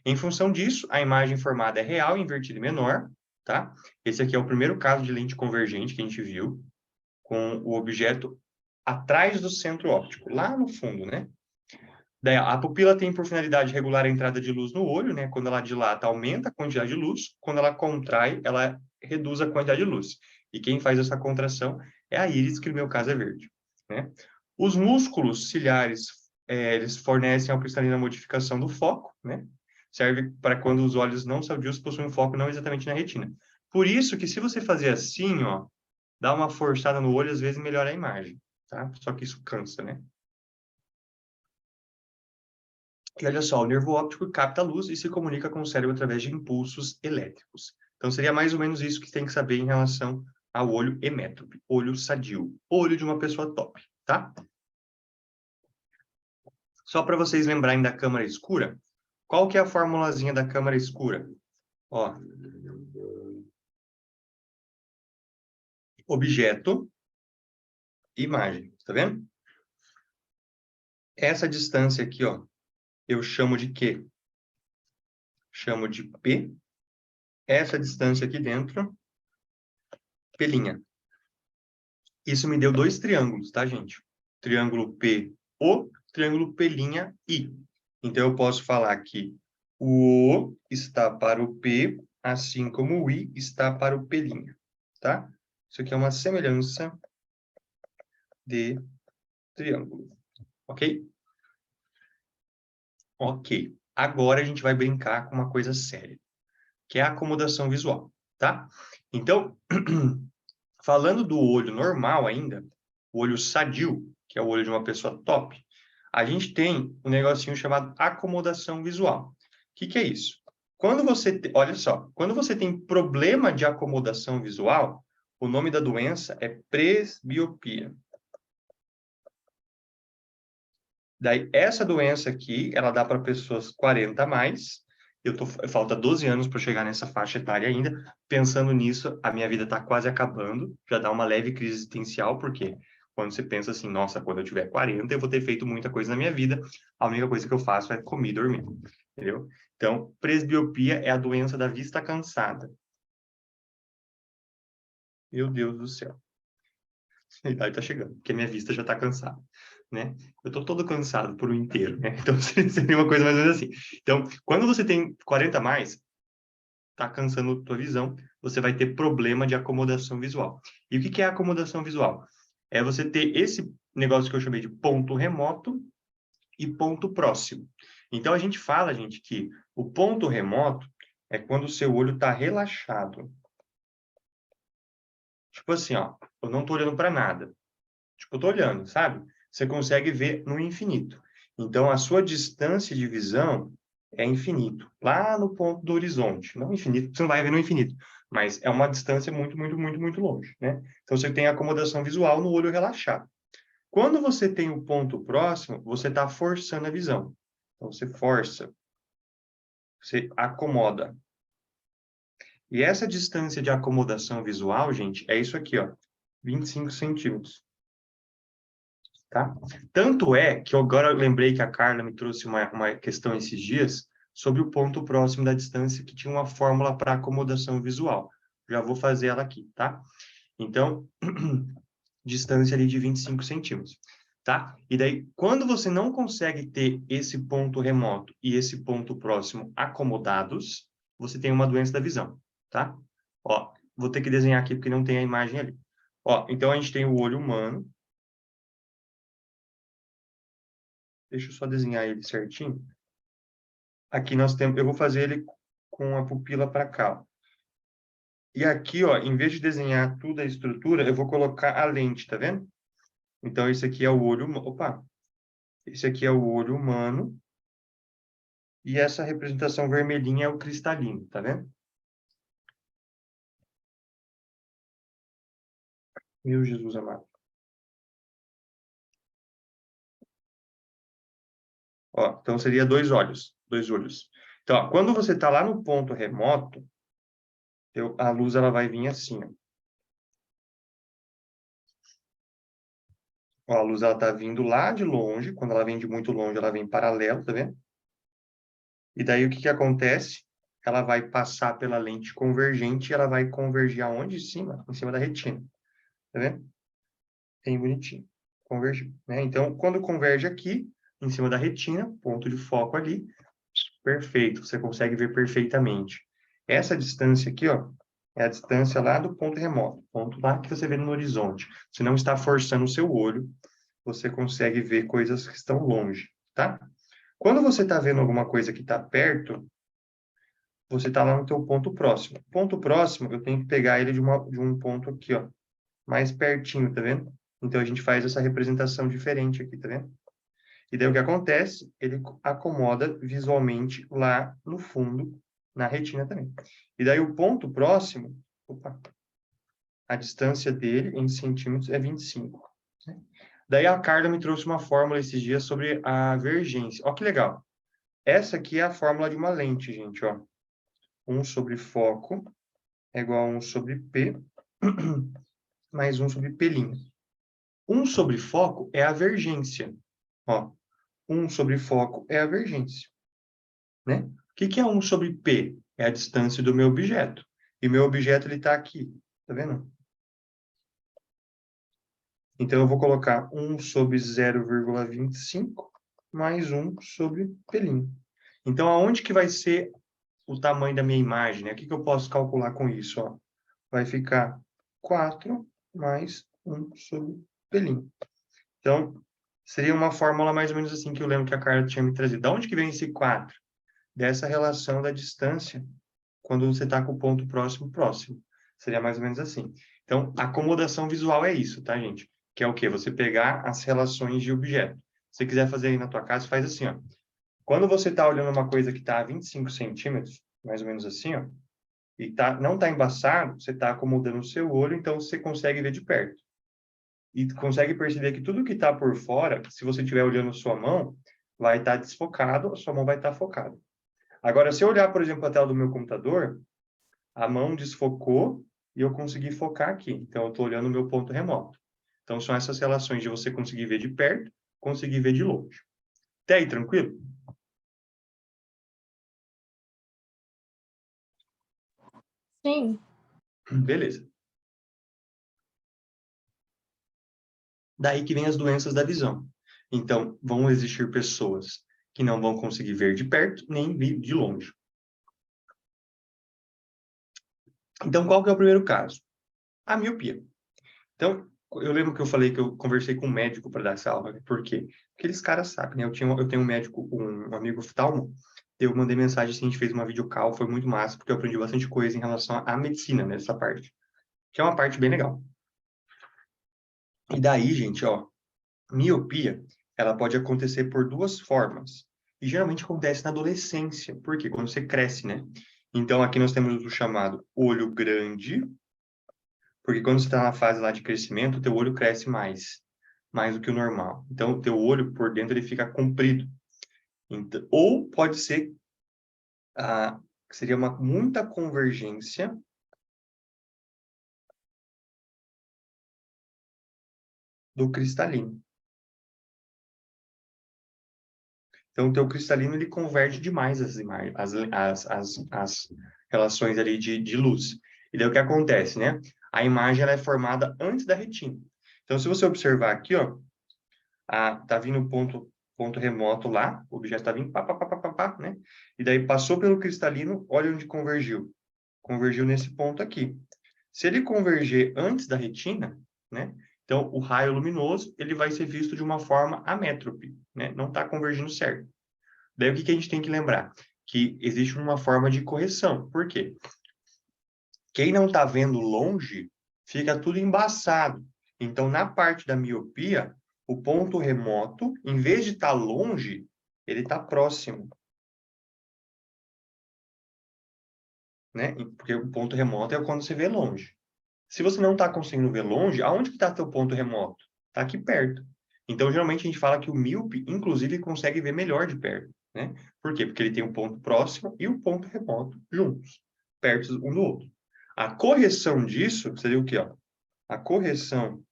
Em função disso, a imagem formada é real, invertida e menor, tá? Esse aqui é o primeiro caso de lente convergente que a gente viu, com o objeto atrás do centro óptico, lá no fundo, né? Daí, a pupila tem por finalidade regular a entrada de luz no olho, né? Quando ela dilata, aumenta a quantidade de luz. Quando ela contrai, ela reduz a quantidade de luz. E quem faz essa contração é a íris, que no meu caso é verde, né? Os músculos ciliares, eles fornecem ao cristalino a modificação do foco, né? Serve para quando os olhos não sadios possuem um foco não exatamente na retina. Por isso que se você fazer assim, ó, dá uma forçada no olho, às vezes melhora a imagem, tá? Só que isso cansa, né? E olha só, o nervo óptico capta a luz e se comunica com o cérebro através de impulsos elétricos. Então, seria mais ou menos isso que tem que saber em relação ao olho emétrope, olho sadio, olho de uma pessoa top, tá? Só para vocês lembrarem da câmara escura, qual que é a formulazinha da câmara escura? Ó, objeto, imagem, tá vendo? Essa distância aqui, ó, eu chamo de quê? Chamo de P. Essa distância aqui dentro, P'. Isso me deu dois triângulos, tá, gente? Triângulo PO, triângulo P'I. Então, eu posso falar que o O está para o P, assim como o I está para o P', tá? Isso aqui é uma semelhança de triângulo. Ok? Ok. Agora a gente vai brincar com uma coisa séria, que é a acomodação visual, tá? Então, falando do olho normal ainda, o olho sadio, que é o olho de uma pessoa top, a gente tem um negocinho chamado acomodação visual. O que é isso? Quando você, olha só, quando você tem problema de acomodação visual, o nome da doença é presbiopia. Daí, essa doença aqui, ela dá para pessoas 40 a mais. Falta 12 anos para chegar nessa faixa etária ainda. Pensando nisso, a minha vida está quase acabando. Já dá uma leve crise existencial, porque quando você pensa assim, nossa, quando eu tiver 40, eu vou ter feito muita coisa na minha vida. A única coisa que eu faço é comer e dormir. Entendeu? Então, presbiopia é a doença da vista cansada. Meu Deus do céu. A idade está chegando, porque minha vista já está cansada, né? Eu estou todo cansado por um inteiro, né? Então, seria uma coisa mais ou menos assim. Então, quando você tem 40 a mais, está cansando a tua visão, você vai ter problema de acomodação visual. E o que é acomodação visual? É você ter esse negócio que eu chamei de ponto remoto e ponto próximo. Então, a gente fala, gente, que o ponto remoto é quando o seu olho está relaxado. Tipo assim, ó, eu não estou olhando para nada. Tipo, eu tô olhando, sabe? Você consegue ver no infinito. Então, a sua distância de visão é infinito. Lá no ponto do horizonte. Não infinito, você não vai ver no infinito. Mas é uma distância muito, muito, muito, muito longe, né? Então, você tem acomodação visual no olho relaxado. Quando você tem o ponto próximo, você está forçando a visão. Então, você força. Você acomoda. E essa distância de acomodação visual, gente, é isso aqui, ó. 25 centímetros. Tá? Tanto é que agora eu lembrei que a Carla me trouxe uma questão esses dias sobre o ponto próximo da distância que tinha uma fórmula para acomodação visual. Já vou fazer ela aqui, tá? Então, distância ali de 25 centímetros, tá? E daí, quando você não consegue ter esse ponto remoto e esse ponto próximo acomodados, você tem uma doença da visão, tá? Ó, vou ter que desenhar aqui porque não tem a imagem ali. Ó, então a gente tem o olho humano. Deixa eu só desenhar ele certinho. Aqui nós temos, eu vou fazer ele com a pupila para cá, ó. E aqui, ó, em vez de desenhar toda a estrutura, eu vou colocar a lente, tá vendo? Então, esse aqui é o olho, opa, esse aqui é o olho humano, e essa representação vermelhinha é o cristalino, tá vendo? Meu Jesus amado. Ó, então seria dois olhos, dois olhos. Então, ó, quando você está lá no ponto remoto, a luz ela vai vir assim, ó. Ó, a luz ela tá vindo lá de longe, quando ela vem de muito longe, ela vem paralelo, tá vendo? E daí o que que acontece? Ela vai passar pela lente convergente e ela vai convergir aonde? Em cima da retina. Tá vendo? Bem bonitinho. Convergiu, né? Então, quando converge aqui, em cima da retina, ponto de foco ali, perfeito, você consegue ver perfeitamente. Essa distância aqui, ó, é a distância lá do ponto remoto, ponto lá que você vê no horizonte. Você não está forçando o seu olho, você consegue ver coisas que estão longe, tá? Quando você está vendo alguma coisa que está perto, você está lá no teu ponto próximo. Ponto próximo, eu tenho que pegar ele de um ponto aqui, ó, mais pertinho, tá vendo? Então, a gente faz essa representação diferente aqui, tá vendo? E daí o que acontece? Ele acomoda visualmente lá no fundo, na retina também. E daí o ponto próximo, opa, a distância dele em centímetros é 25. Né? Daí a Carla me trouxe uma fórmula esses dias sobre a vergência. Ó que legal. Essa aqui é a fórmula de uma lente, gente, ó. 1 sobre foco é igual a 1 sobre P, mais 1 sobre P'. 1 sobre foco é a vergência. Ó, 1 sobre foco é a vergência. Né? O que é 1 sobre P? É a distância do meu objeto. E meu objeto está aqui. Tá vendo? Então, eu vou colocar 1 sobre 0,25 mais 1 sobre P'. Então, aonde que vai ser o tamanho da minha imagem? Né? O que eu posso calcular com isso? Ó? Vai ficar 4 mais 1 sobre P'. Então, seria uma fórmula mais ou menos assim que eu lembro que a Carla tinha me trazido. Da onde que vem esse 4? Dessa relação da distância, quando você está com o ponto próximo. Seria mais ou menos assim. Então, a acomodação visual é isso, tá, gente? Que é o quê? Você pegar as relações de objeto. Se você quiser fazer aí na tua casa, faz assim, ó. Quando você está olhando uma coisa que está a 25 centímetros, mais ou menos assim, ó, e não está embaçado, você está acomodando o seu olho, então você consegue ver de perto. E consegue perceber que tudo que está por fora, se você estiver olhando sua mão, vai estar desfocado, a sua mão vai estar focada. Agora, se eu olhar, por exemplo, a tela do meu computador, a mão desfocou e eu consegui focar aqui. Então, eu estou olhando o meu ponto remoto. Então, são essas relações de você conseguir ver de perto, conseguir ver de longe. Até aí, tranquilo?
Sim.
Beleza. Daí que vem as doenças da visão. Então, vão existir pessoas que não vão conseguir ver de perto nem de longe. Então, qual que é o primeiro caso? A miopia. Então, eu lembro que eu falei que eu conversei com um médico para dar essa aula. Né? Por quê? Porque aqueles caras sabem, né? Eu tenho um médico, um amigo oftalmo, eu mandei mensagem assim, a gente fez uma videocall, foi muito massa, porque eu aprendi bastante coisa em relação à medicina nessa parte, que é uma parte bem legal. E daí, gente, ó, miopia, ela pode acontecer por duas formas. E geralmente acontece na adolescência, porque quando você cresce, né? Então, aqui nós temos o chamado olho grande, porque quando você está na fase lá de crescimento, o teu olho cresce mais do que o normal. Então, o teu olho por dentro ele fica comprido. Então, ou pode ser, seria muita convergência do cristalino. Então, o teu cristalino ele converge demais as relações ali de luz. E daí o que acontece, né? A imagem ela é formada antes da retina. Então, se você observar aqui, ó, tá vindo um ponto remoto lá, o objeto está vindo, pá, né? E daí passou pelo cristalino, olha onde convergiu. Convergiu nesse ponto aqui. Se ele converger antes da retina, né? Então, o raio luminoso, ele vai ser visto de uma forma amétrope, né? Não está convergindo certo. Daí, o que a gente tem que lembrar? Que existe uma forma de correção. Por quê? Quem não está vendo longe, fica tudo embaçado. Então, na parte da miopia, o ponto remoto, em vez de estar longe, ele está próximo. Né? Porque o ponto remoto é quando você vê longe. Se você não está conseguindo ver longe, aonde que está seu ponto remoto? Está aqui perto. Então, geralmente, a gente fala que o míope, inclusive, consegue ver melhor de perto. Né? Por quê? Porque ele tem o ponto próximo e o ponto remoto juntos, perto um do outro. A correção disso seria o quê? Ó? A correção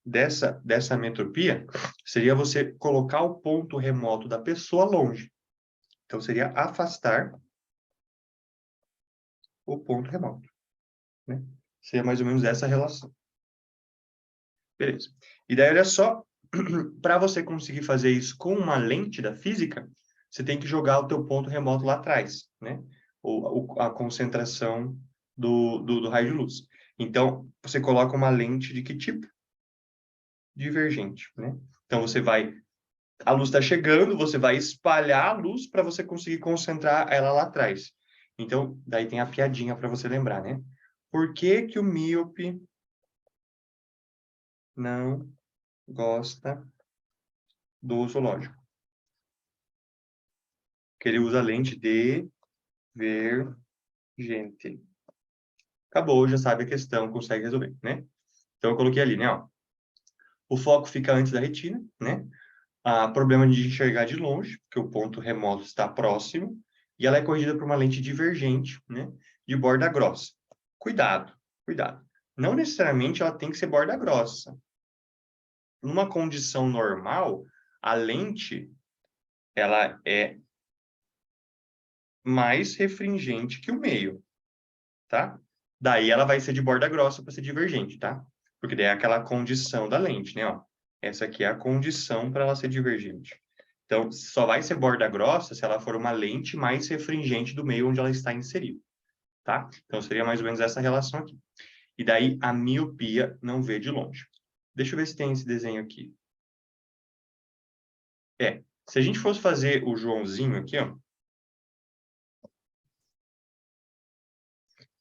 dessa metropia seria você colocar o ponto remoto da pessoa longe. Então, seria afastar o ponto remoto. Né? Seria mais ou menos essa relação. Beleza. E daí, olha só, para você conseguir fazer isso com uma lente da física, você tem que jogar o teu ponto remoto lá atrás, né? Ou a concentração do raio de luz. Então, você coloca uma lente de que tipo? Divergente, né? Então, a luz está chegando, você vai espalhar a luz para você conseguir concentrar ela lá atrás. Então, daí tem a piadinha para você lembrar, né? Por que que o míope não gosta do zoológico? Porque ele usa lente divergente. Acabou, já sabe a questão, consegue resolver, né? Então, eu coloquei ali, né? Ó, o foco fica antes da retina, né? Problema de enxergar de longe, porque o ponto remoto está próximo, e ela é corrigida por uma lente divergente, né? De borda grossa. Cuidado, cuidado. Não necessariamente ela tem que ser borda grossa. Numa condição normal, a lente, ela é mais refringente que o meio, tá? Daí ela vai ser de borda grossa para ser divergente, tá? Porque daí é aquela condição da lente, né? Ó, essa aqui é a condição para ela ser divergente. Então, só vai ser borda grossa se ela for uma lente mais refringente do meio onde ela está inserida, tá? Então, seria mais ou menos essa relação aqui. E daí, a miopia não vê de longe. Deixa eu ver se tem esse desenho aqui. Se a gente fosse fazer o Joãozinho aqui, ó.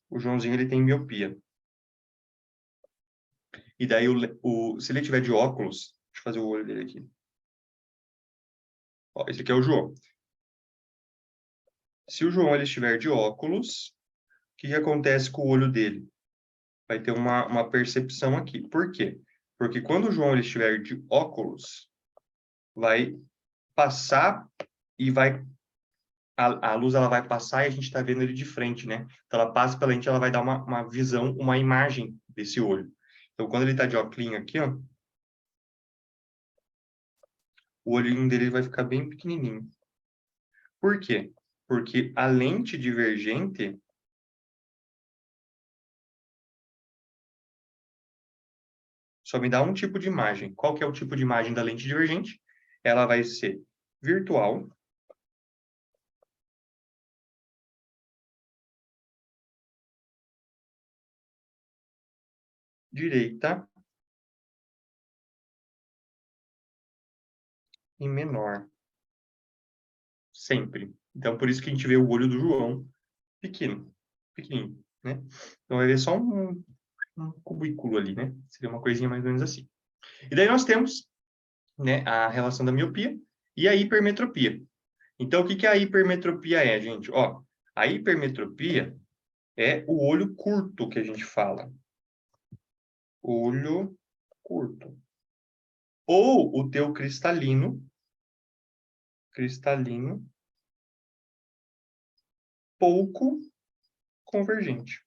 O Joãozinho, ele tem miopia. E daí, se ele tiver de óculos... Deixa eu fazer o olho dele aqui. Ó, esse aqui é o João. Se o João ele estiver de óculos, o que acontece com o olho dele? Vai ter uma percepção aqui. Por quê? Porque quando o João ele estiver de óculos, vai passar e vai... A luz ela vai passar e a gente está vendo ele de frente, né? Então, ela passa pela lente, ela vai dar uma visão, uma imagem desse olho. Então, quando ele está de óculos aqui, ó, o olhinho dele vai ficar bem pequenininho. Por quê? Porque a lente divergente só me dá um tipo de imagem. Qual que é o tipo de imagem da lente divergente? Ela vai ser virtual, direita e menor. Sempre. Então, por isso que a gente vê o olho do João pequeno, pequenininho, né? Então, vai ver só um cubículo ali, né? Seria uma coisinha mais ou menos assim. E daí nós temos, né, a relação da miopia e a hipermetropia. Então, o que que a hipermetropia é, gente? Ó, a hipermetropia é o olho curto que a gente fala. Olho curto. Ou o teu cristalino pouco convergente.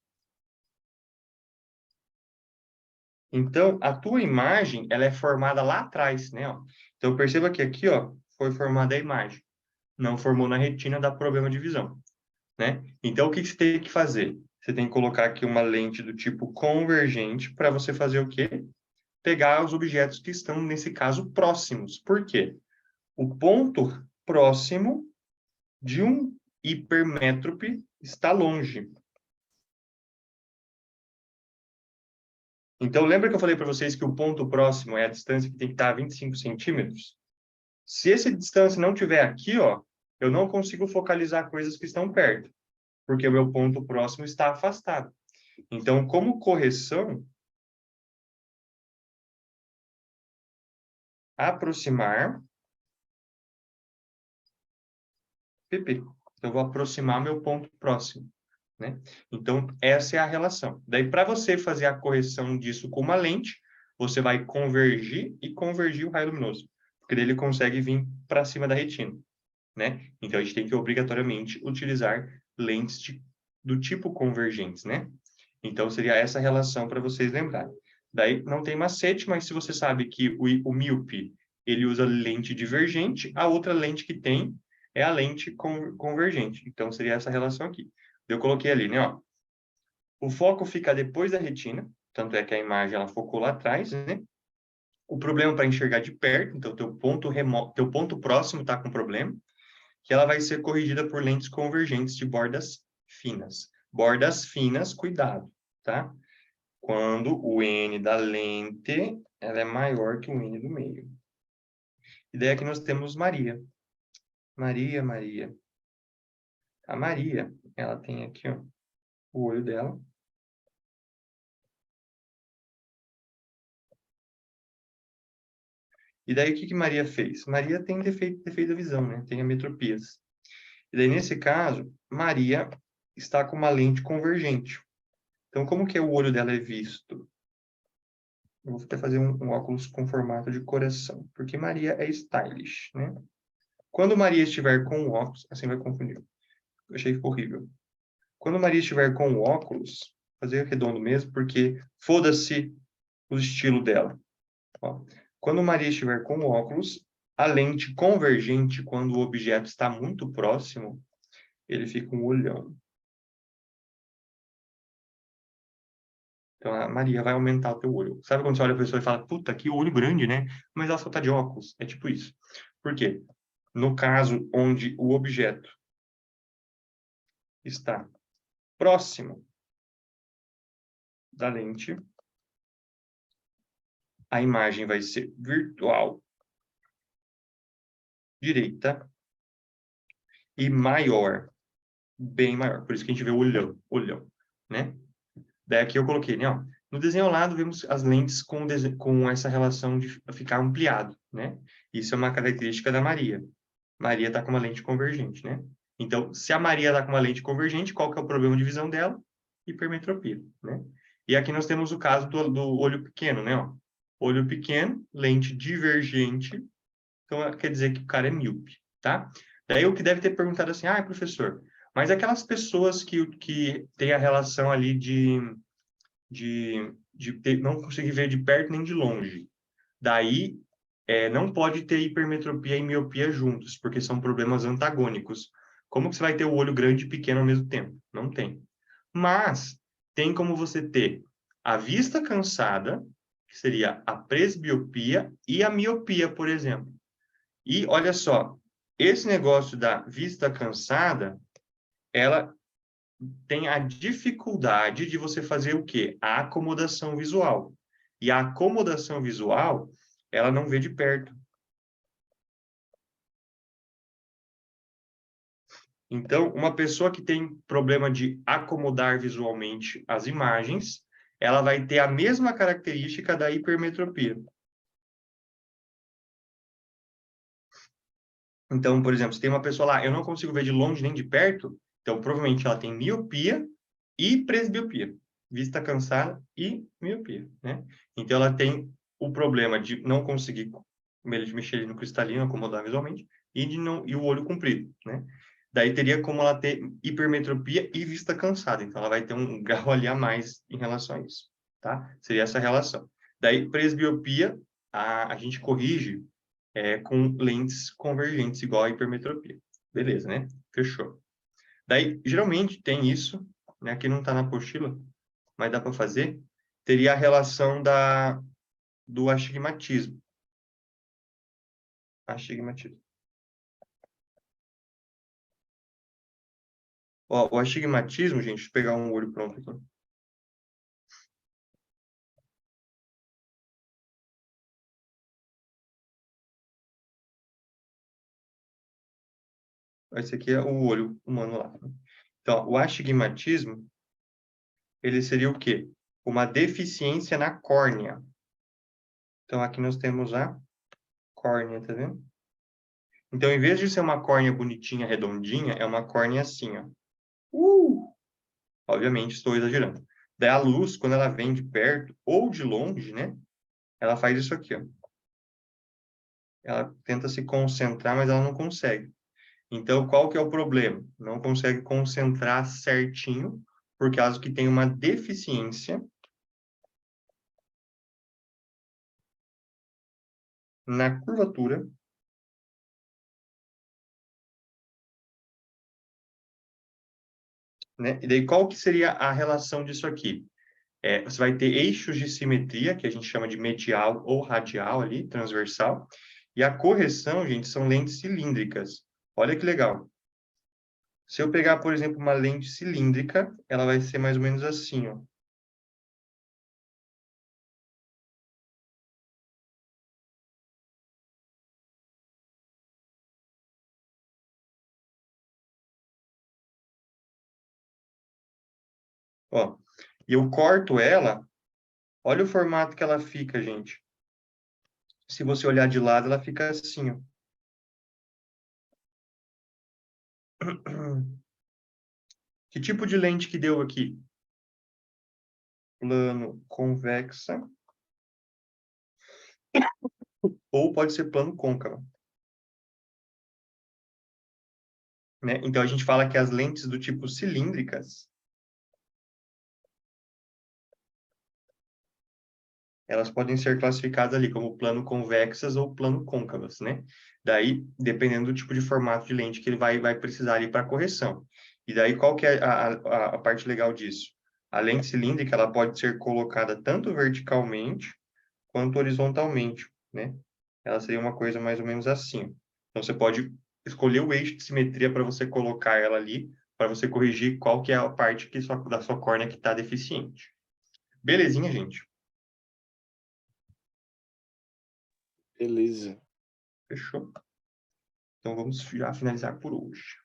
Então, a tua imagem, ela é formada lá atrás, né? Ó. Então, perceba que aqui, ó, foi formada a imagem. Não formou na retina, dá problema de visão, né? Então, o que você tem que fazer? Você tem que colocar aqui uma lente do tipo convergente para você fazer o quê? Pegar os objetos que estão, nesse caso, próximos. Por quê? O ponto próximo de um hipermétrope está longe. Então, lembra que eu falei para vocês que o ponto próximo é a distância que tem que estar a 25 centímetros? Se essa distância não tiver aqui, ó, eu não consigo focalizar coisas que estão perto, porque o meu ponto próximo está afastado. Então, como correção, aproximar PP. Então, eu vou aproximar meu ponto próximo, né? Então, essa é a relação. Daí, para você fazer a correção disso com uma lente, você vai convergir e convergir o raio luminoso, porque daí ele consegue vir para cima da retina, né? Então, a gente tem que obrigatoriamente utilizar lentes do tipo convergentes, né? Então, seria essa relação para vocês lembrarem. Daí, não tem macete, mas se você sabe que o míope, ele usa lente divergente, a outra lente que tem é a lente convergente. Então, seria essa relação aqui. Eu coloquei ali, né? Ó, o foco fica depois da retina, tanto é que a imagem ela focou lá atrás, né? O problema para enxergar de perto, então teu ponto próximo está com problema, que ela vai ser corrigida por lentes convergentes de bordas finas. Bordas finas, cuidado, tá? Quando o N da lente ela é maior que o N do meio. E daí aqui nós temos Maria. Maria. A Maria, ela tem aqui, ó, o olho dela. E daí o que que Maria fez? Maria tem defeito da visão, né? Tem ametropias. E daí nesse caso, Maria está com uma lente convergente. Então como que o olho dela é visto? Eu vou até fazer um óculos com formato de coração, porque Maria é stylish, né? Quando Maria estiver com o óculos, assim vai confundir. Eu achei que ficou horrível. Quando Maria estiver com o óculos, fazer redondo mesmo, porque foda-se o estilo dela. Ó. Quando Maria estiver com o óculos, a lente convergente, quando o objeto está muito próximo, ele fica um olhão. Então, a Maria vai aumentar o teu olho. Sabe quando você olha a pessoa e fala, puta, que olho grande, né? Mas ela só tá de óculos. É tipo isso. Por quê? No caso onde o objeto está próximo da lente, a imagem vai ser virtual, direita e maior, bem maior. Por isso que a gente vê o olhão, olhão, né? Daí aqui eu coloquei, né? Ó, no desenho ao lado, vemos as lentes com essa relação de ficar ampliado, né? Isso é uma característica da Maria. Maria está com uma lente convergente, né? Então, se a Maria está com uma lente convergente, qual que é o problema de visão dela? Hipermetropia, né? E aqui nós temos o caso do olho pequeno, né? Ó, olho pequeno, lente divergente, então quer dizer que o cara é míope, tá? Daí o que deve ter perguntado assim, professor, mas aquelas pessoas que têm a relação ali de não conseguir ver de perto nem de longe, daí não pode ter hipermetropia e miopia juntos, porque são problemas antagônicos. Como que você vai ter o olho grande e pequeno ao mesmo tempo? Não tem. Mas tem como você ter a vista cansada, que seria a presbiopia, e a miopia, por exemplo. E olha só, esse negócio da vista cansada, ela tem a dificuldade de você fazer o quê? A acomodação visual. E a acomodação visual, ela não vê de perto. Então, uma pessoa que tem problema de acomodar visualmente as imagens, ela vai ter a mesma característica da hipermetropia. Então, por exemplo, se tem uma pessoa lá, eu não consigo ver de longe nem de perto, então provavelmente ela tem miopia e presbiopia, vista cansada e miopia, né? Então ela tem o problema de não conseguir mexer no cristalino, acomodar visualmente, e o olho comprido, né? Daí teria como ela ter hipermetropia e vista cansada, então ela vai ter um grau ali a mais em relação a isso, tá? Seria essa relação. Daí presbiopia, a gente corrige com lentes convergentes, igual a hipermetropia. Beleza, né? Fechou. Daí, geralmente tem isso, né? Aqui não está na apostila, mas dá para fazer. Teria a relação do astigmatismo. Astigmatismo. Ó, o astigmatismo, gente, deixa eu pegar um olho pronto aqui. Esse aqui é o olho humano lá. Então, o astigmatismo, ele seria o quê? Uma deficiência na córnea. Então, aqui nós temos a córnea, tá vendo? Então, em vez de ser uma córnea bonitinha, redondinha, é uma córnea assim, ó. Obviamente, estou exagerando. Daí a luz, quando ela vem de perto ou de longe, né? Ela faz isso aqui, ó. Ela tenta se concentrar, mas ela não consegue. Então, qual que é o problema? Não consegue concentrar certinho, por causa que tem uma deficiência na curvatura, né? E daí, qual que seria a relação disso aqui? Você vai ter eixos de simetria, que a gente chama de medial ou radial ali, transversal. E a correção, gente, são lentes cilíndricas. Olha que legal. Se eu pegar, por exemplo, uma lente cilíndrica, ela vai ser mais ou menos assim, ó. Ó, e eu corto ela, olha o formato que ela fica, gente. Se você olhar de lado, ela fica assim, ó. Que tipo de lente que deu aqui? Plano convexa ou pode ser plano côncavo, né? Então a gente fala que as lentes do tipo cilíndricas, elas podem ser classificadas ali como plano convexas ou plano côncavas, né? Daí, dependendo do tipo de formato de lente que ele vai precisar ali para correção. E daí, qual que é a parte legal disso? A lente cilíndrica, ela pode ser colocada tanto verticalmente quanto horizontalmente, né? Ela seria uma coisa mais ou menos assim. Então, você pode escolher o eixo de simetria para você colocar ela ali, para você corrigir qual que é a parte da sua córnea que está deficiente. Belezinha, gente?
Beleza.
Fechou? Então, vamos já finalizar por hoje.